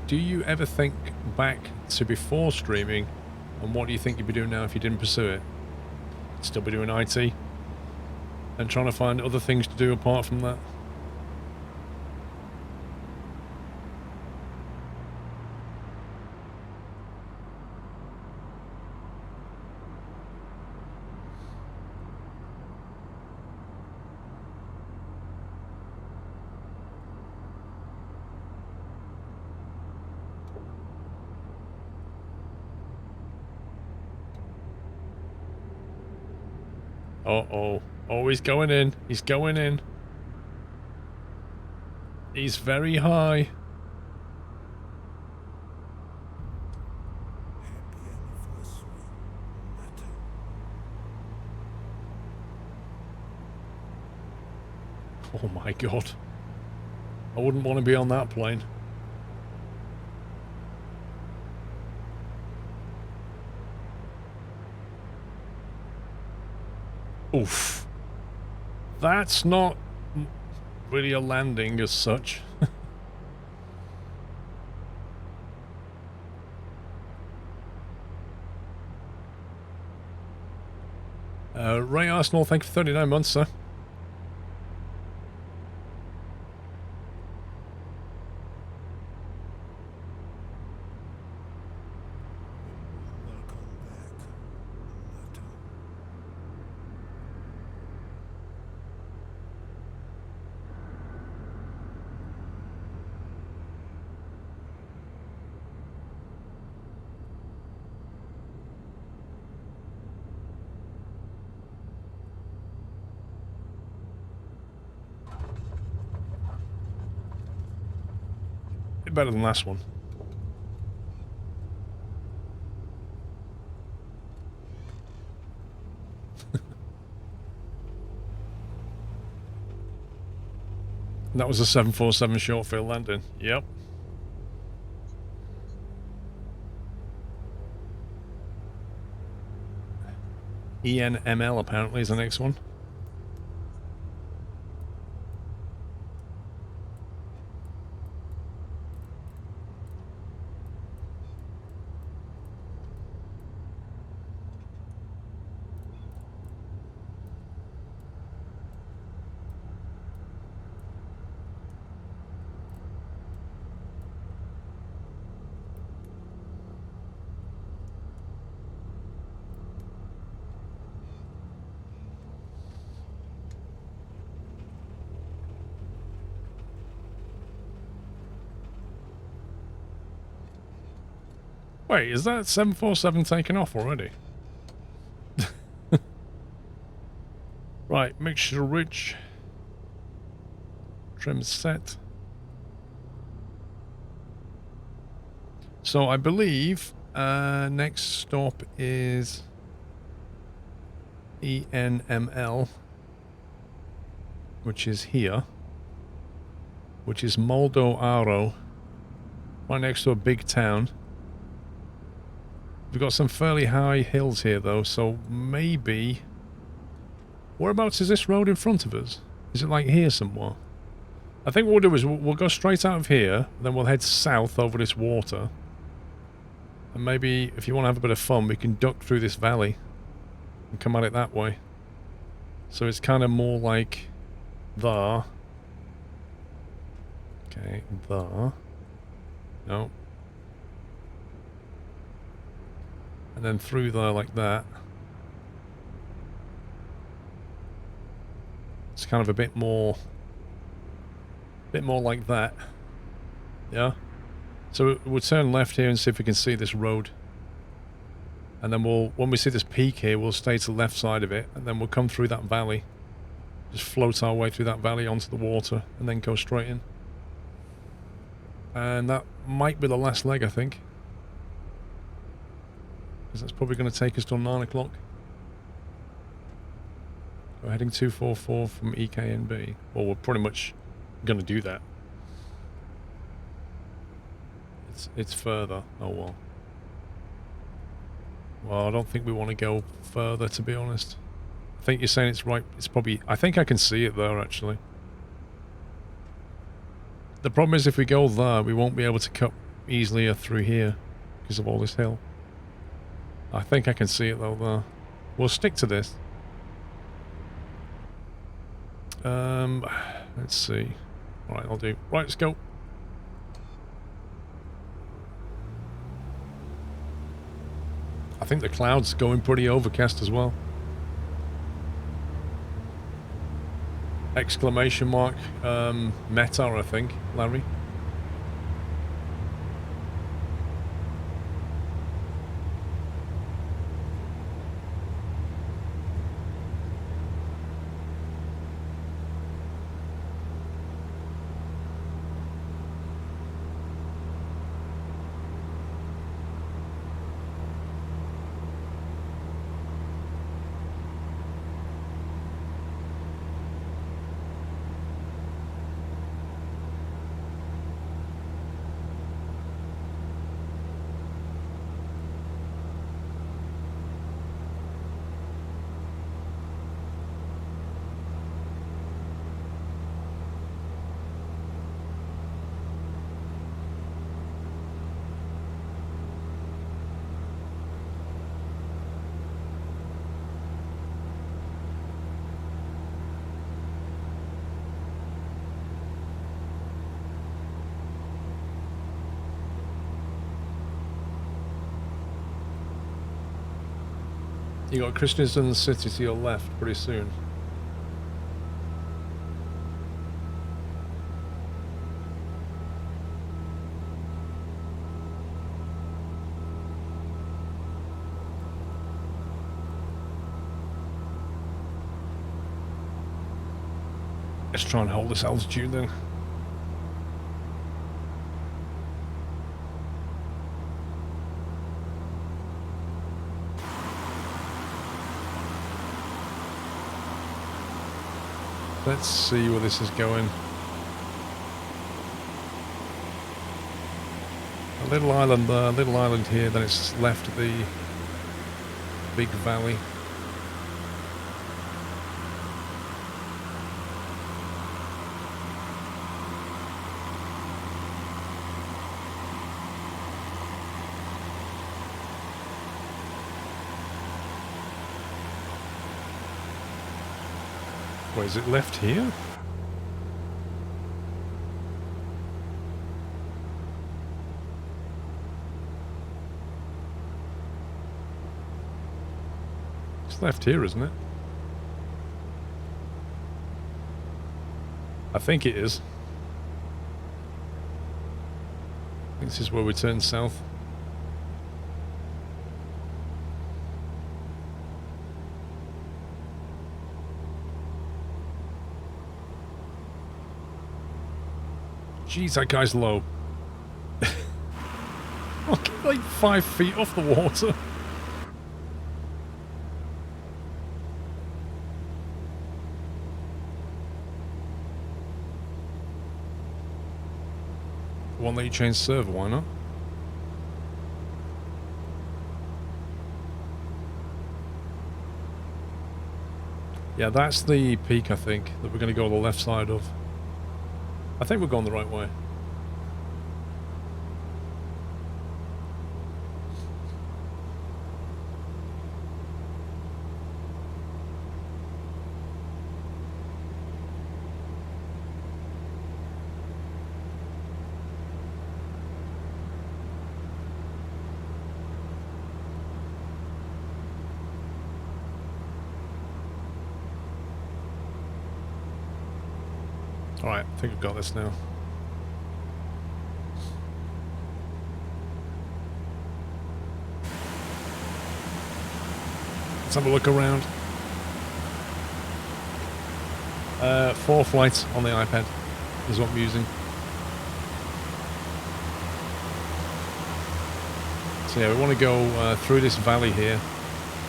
Do you ever think back to before streaming, and what do you think you'd be doing now if you didn't pursue it? Still be doing IT and trying to find other things to do apart from that. Uh-oh. Oh, he's going in. He's going in. He's very high. Oh my god. I wouldn't want to be on that plane. Oof. That's not really a landing as such. Ray Arsenal, thank you for 39 months, sir. Better than last one. That was a 747 short field landing. Yep. ENML apparently is the next one. Wait, is that 747 taken off already? Right, mixture rich. Trim set. So I believe next stop is ENML, which is here, which is Moldo Aro, right next to a big town. We've got some fairly high hills here though, so maybe... Whereabouts is this road in front of us? Is it like here somewhere? I think what we'll do is we'll go straight out of here, then we'll head south over this water. And maybe, if you want to have a bit of fun, we can duck through this valley and come at it that way. So it's kind of more like there. Okay, there. No. And then through there like that. It's kind of a bit more like that. Yeah. So we'll turn left here and see if we can see this road. And then when we see this peak here, we'll stay to the left side of it, and then we'll come through that valley. Just float our way through that valley onto the water, and then go straight in. And that might be the last leg, I think. because that's probably going to take us till 9 o'clock. We're heading 244 from EKNB. Well, we're pretty much going to do that. It's further. Oh well. Well, I don't think we want to go further, to be honest. I think you're saying it's right. It's probably... I think I can see it there, actually. The problem is if we go there, we won't be able to cut easily through here because of all this hill. I think I can see it, though, there. We'll stick to this. Let's see. Alright, I'll do. Right, let's go. I think the cloud's going pretty overcast as well. Exclamation mark, meta, I think, Larry. You got Christensen City to your left pretty soon. Let's try and hold this altitude then. Let's see where this is going. A little island there, a little island here, then it's left the big valley. Wait, is it left here? It's left here, isn't it? I think it is. I think this is where we turn south. Jeez, that guy's low. Like 5 feet off the water. Won't let you change server, why not? Yeah, that's the peak, I think, that we're going to go on the left side of. I think we're going the right way. Alright, I think I've got this now. Let's have a look around. 4 flights on the iPad is what I'm using. So yeah, we want to go through this valley here,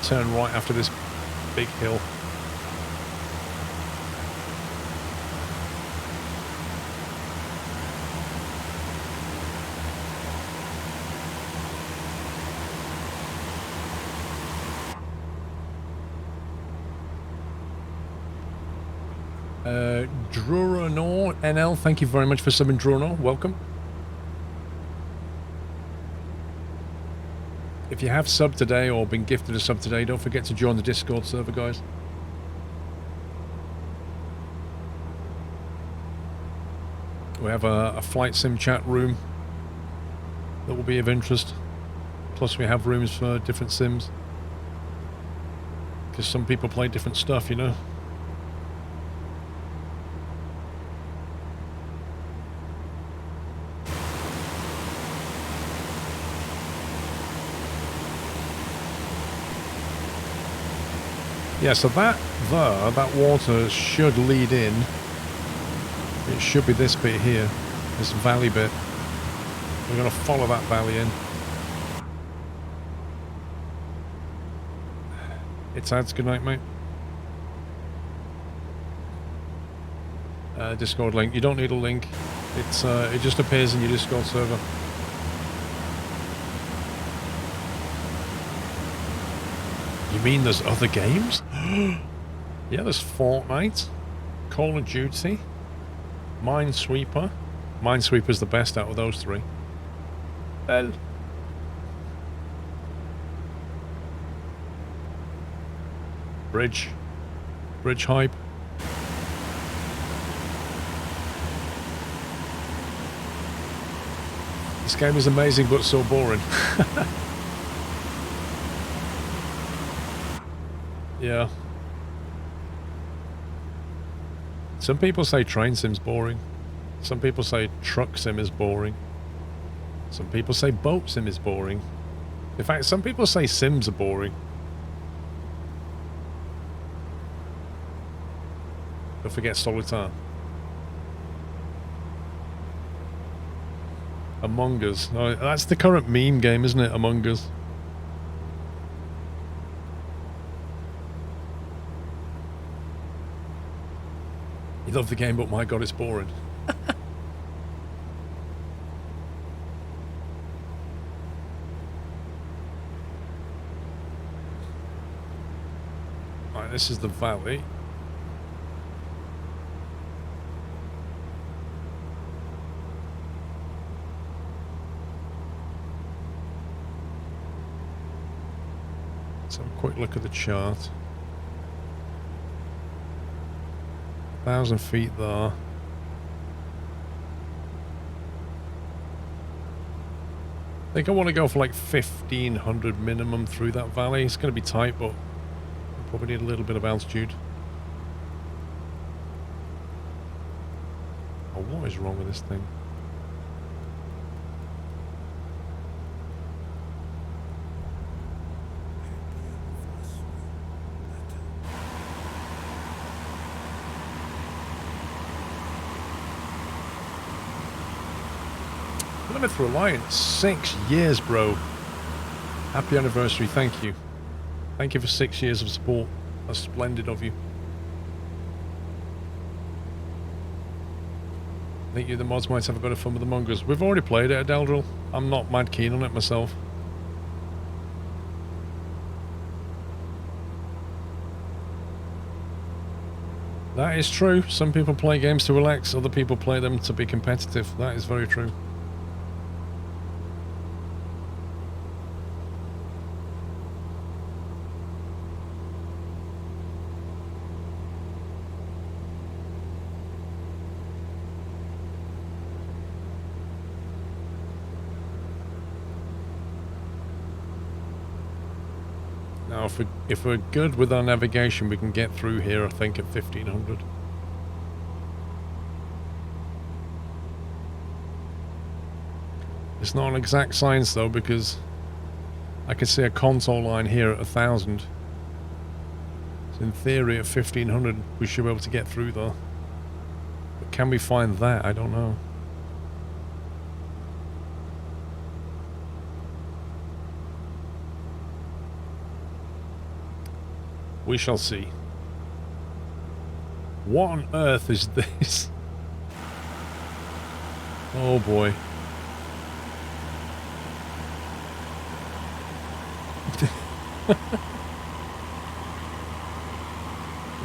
turn right after this big hill. Druranor NL, thank you very much for subbing, Druranor. Welcome. If you have subbed today or been gifted a sub today, don't forget to join the Discord server, guys. We have a flight sim chat room that will be of interest. Plus we have rooms for different sims. Because some people play different stuff, you know. Yeah, so that water should lead in. It should be this bit here, this valley bit. We're going to follow that valley in. It's ads, good night, mate. Discord link. You don't need a link. It's it just appears in your Discord server. You mean there's other games? Yeah, there's Fortnite, Call of Duty, Minesweeper. Minesweeper's the best out of those three. Well. Bridge hype. This game is amazing but so boring. Yeah. Some people say train sim's boring. Some people say truck sim is boring. Some people say boat sim is boring. In fact, some people say sims are boring. Don't forget Solitaire. Among Us. Oh, that's the current meme game, isn't it? Among Us. You love the game, but my god, it's boring. Right, this is the valley. Let's have a quick look at the chart. 1,000 feet there. I think I want to go for like 1,500 minimum through that valley. It's going to be tight, but I probably need a little bit of altitude. Oh, what is wrong with this thing? Plymouth Reliance, 6 years, bro. Happy anniversary, thank you. Thank you for 6 years of support. That's splendid of you. I think you the mods might have a bit of fun with Among Us. We've already played it at Deldril. I'm not mad keen on it myself. That is true. Some people play games to relax, other people play them to be competitive. That is very true. Now, if we're good with our navigation, we can get through here, I think, at 1,500. It's not an exact science, though, because I can see a console line here at 1,000. So in theory, at 1,500, we should be able to get through, though. But can we find that? I don't know. We shall see. What on earth is this? Oh boy.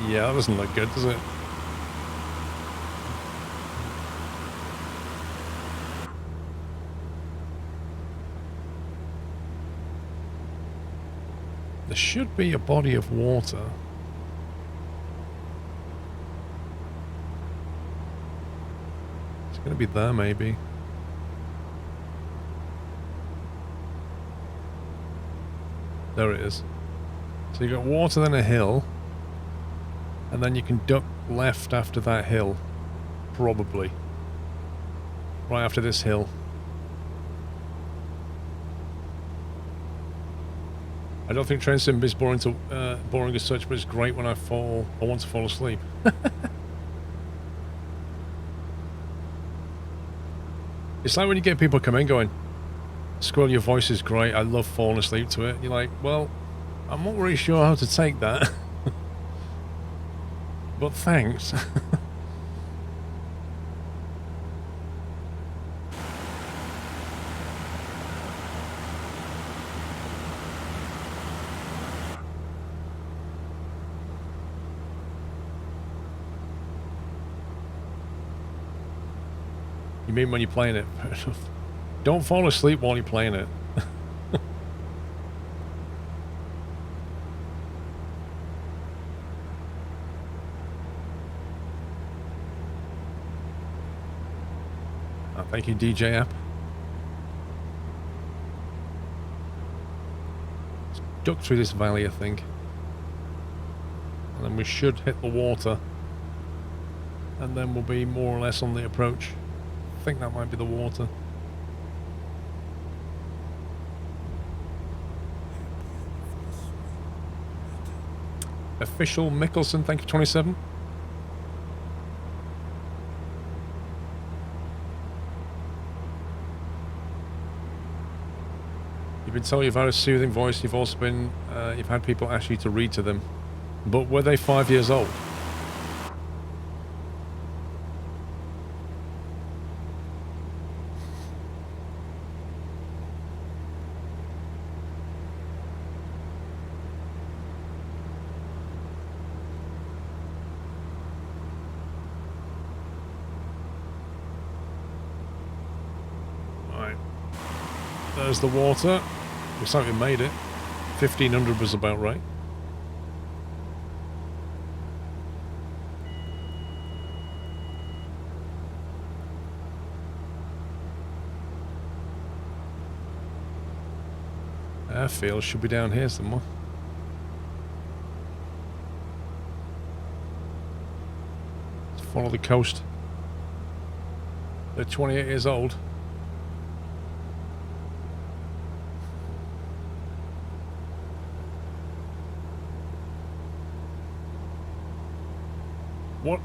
Yeah, that doesn't look good, does it? There should be a body of water. It's going to be there, maybe. There it is. So you got water, then a hill. And then you can duck left after that hill. Probably. Right after this hill. I don't think train sim is boring as such, but it's great when I want to fall asleep. It's like when you get people come in going, Squirrel, your voice is great, I love falling asleep to it. You're like, well, I'm not really sure how to take that. But thanks. You mean when you're playing it? Don't fall asleep while you're playing it. Thank you, DJ app. Let's duck through this valley, I think. And then we should hit the water. And then we'll be more or less on the approach. I think that might be the water. Official Mickelson, thank you, 27. You've been told you've had a soothing voice. You've also been, you've had people ask you to read to them. But were they 5 years old? Right. There's the water. Looks like we made it. 1500 was about right. Airfield should be down here somewhere. Let's follow the coast. They're 28 years old.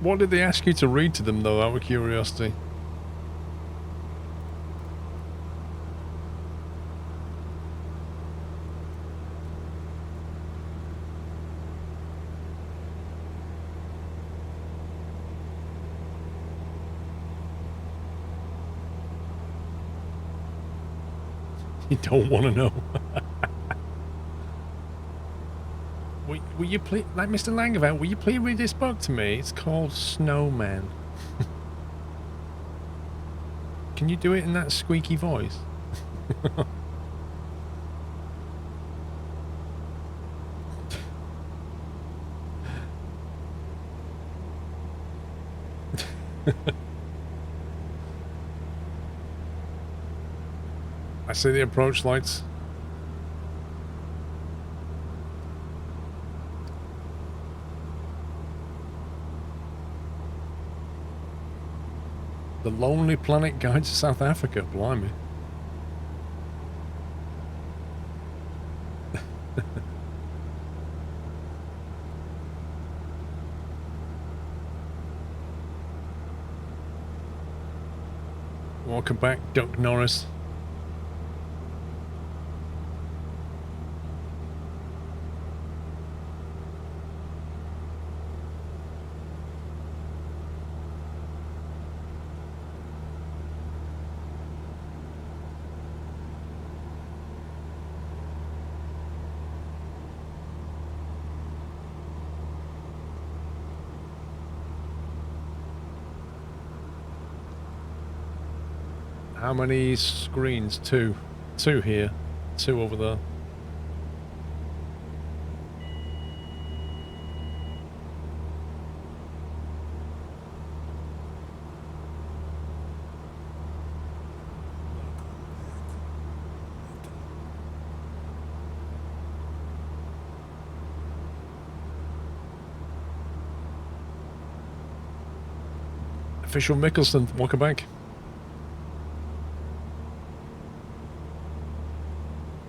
What did they ask you to read to them, though, out of curiosity? You don't want to know. Will you please, like Mr. Langevan, will you please read this book to me? It's called Snowman. Can you do it in that squeaky voice? I see the approach lights. The Lonely Planet Guide to South Africa, blimey. Welcome back, Duck Norris. How many screens? Two. Two here. Two over there. Official Mickelson, welcome back.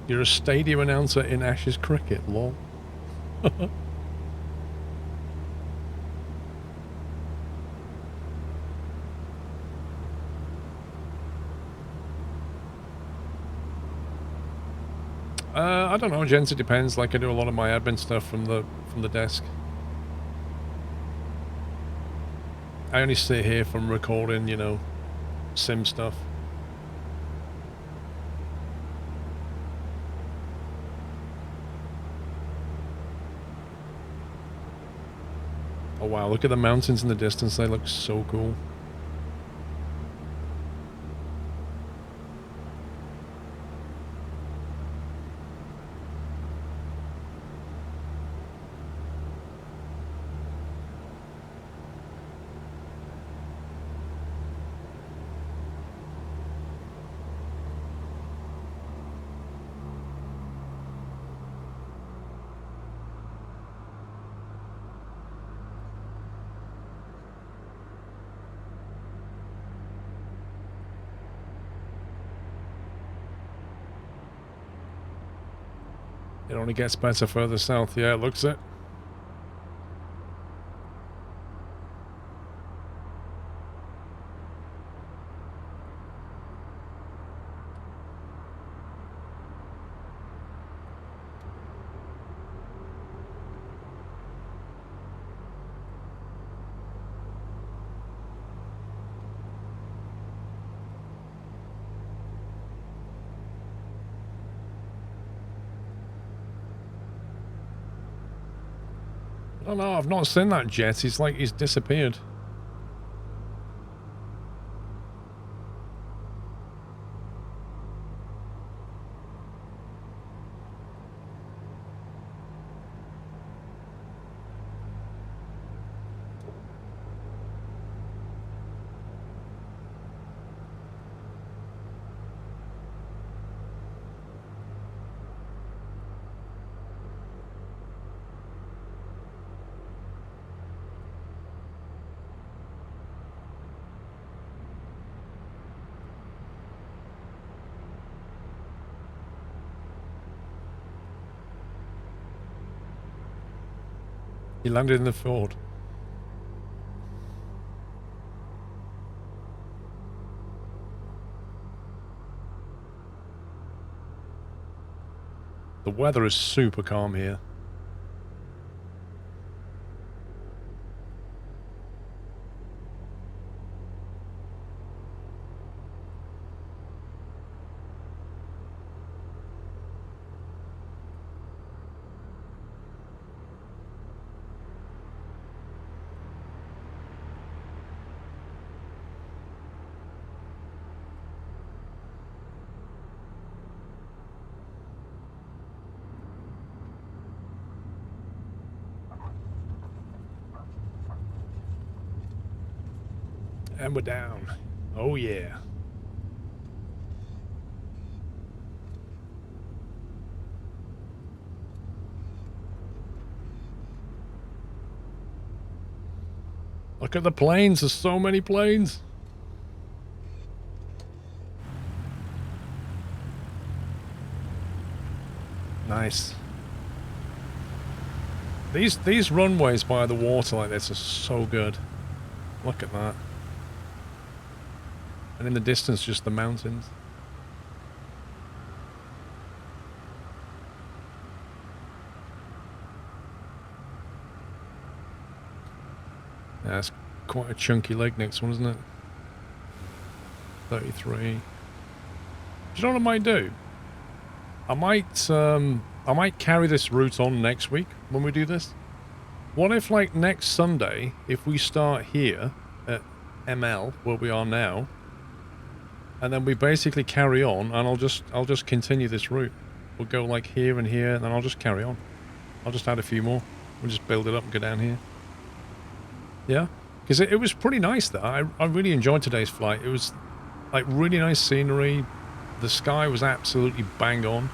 You're a stadium announcer in Ashes cricket, lol. I don't know, gents, it depends. Like, I do a lot of my admin stuff from the desk. I only sit here from recording, you know, sim stuff. Oh wow, look at the mountains in the distance, they look so cool. It only gets better further south. Yeah, it looks it. Oh no, I've not seen that jet. He's like, he's disappeared. He landed in the fjord. The weather is super calm here. And we're down. Oh yeah. Look at the planes. There's so many planes. Nice. These runways by the water like this are so good. Look at that. And in the distance, just the mountains. Yeah, that's quite a chunky leg, next one, isn't it? 33. Do you know what I might do? I might carry this route on next week when we do this. What if, like, next Sunday, if we start here at ML, where we are now, and then we basically carry on, and I'll just continue this route. We'll go like here and here, and then I'll just carry on. I'll just add a few more. We'll just build it up and go down here. Yeah, because it was pretty nice there. I really enjoyed today's flight. It was like really nice scenery. The sky was absolutely bang on.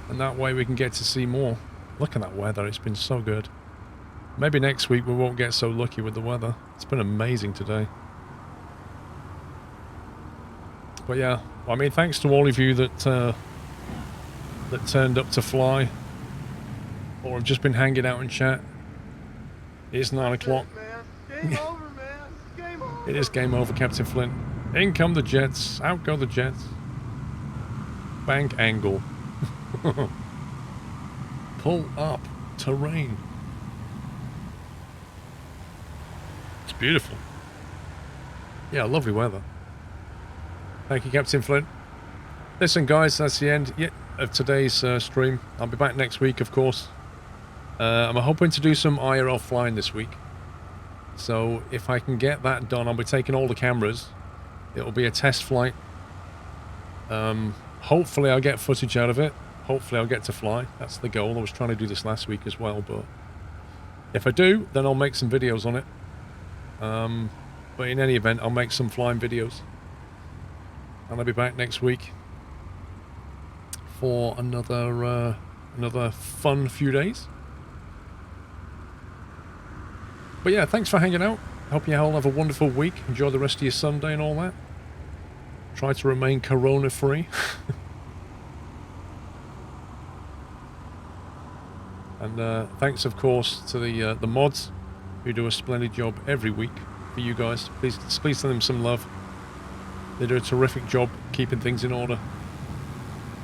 And that way we can get to see more. Look at that weather, it's been so good. Maybe next week we won't get so lucky with the weather. It's been amazing today. But yeah, I mean, thanks to all of you that turned up to fly, or have just been hanging out in chat. It's 9 o'clock. Game over, man. Game over. It is game over, Captain Flint. In come the jets. Out go the jets. Bank angle. Pull up. Terrain. It's beautiful. Yeah, lovely weather. Thank you, Captain Flint. Listen, guys, that's the end of today's stream. I'll be back next week, of course. I'm hoping to do some IRL flying this week. So if I can get that done, I'll be taking all the cameras. It'll be a test flight. Hopefully I'll get footage out of it. Hopefully I'll get to fly. That's the goal. I was trying to do this last week as well, but if I do, then I'll make some videos on it. But in any event, I'll make some flying videos. And I'll be back next week for another fun few days. But yeah, thanks for hanging out. Hope you all have a wonderful week. Enjoy the rest of your Sunday and all that. Try to remain corona free. And thanks, of course, to the mods who do a splendid job every week for you guys. Please send them some love. They do a terrific job keeping things in order,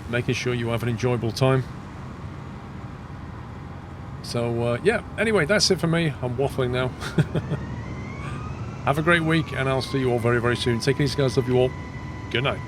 making sure you have an enjoyable time. So, yeah, anyway, that's it for me. I'm waffling now. Have a great week, and I'll see you all very, very soon. Take it easy, guys. Love you all. Good night.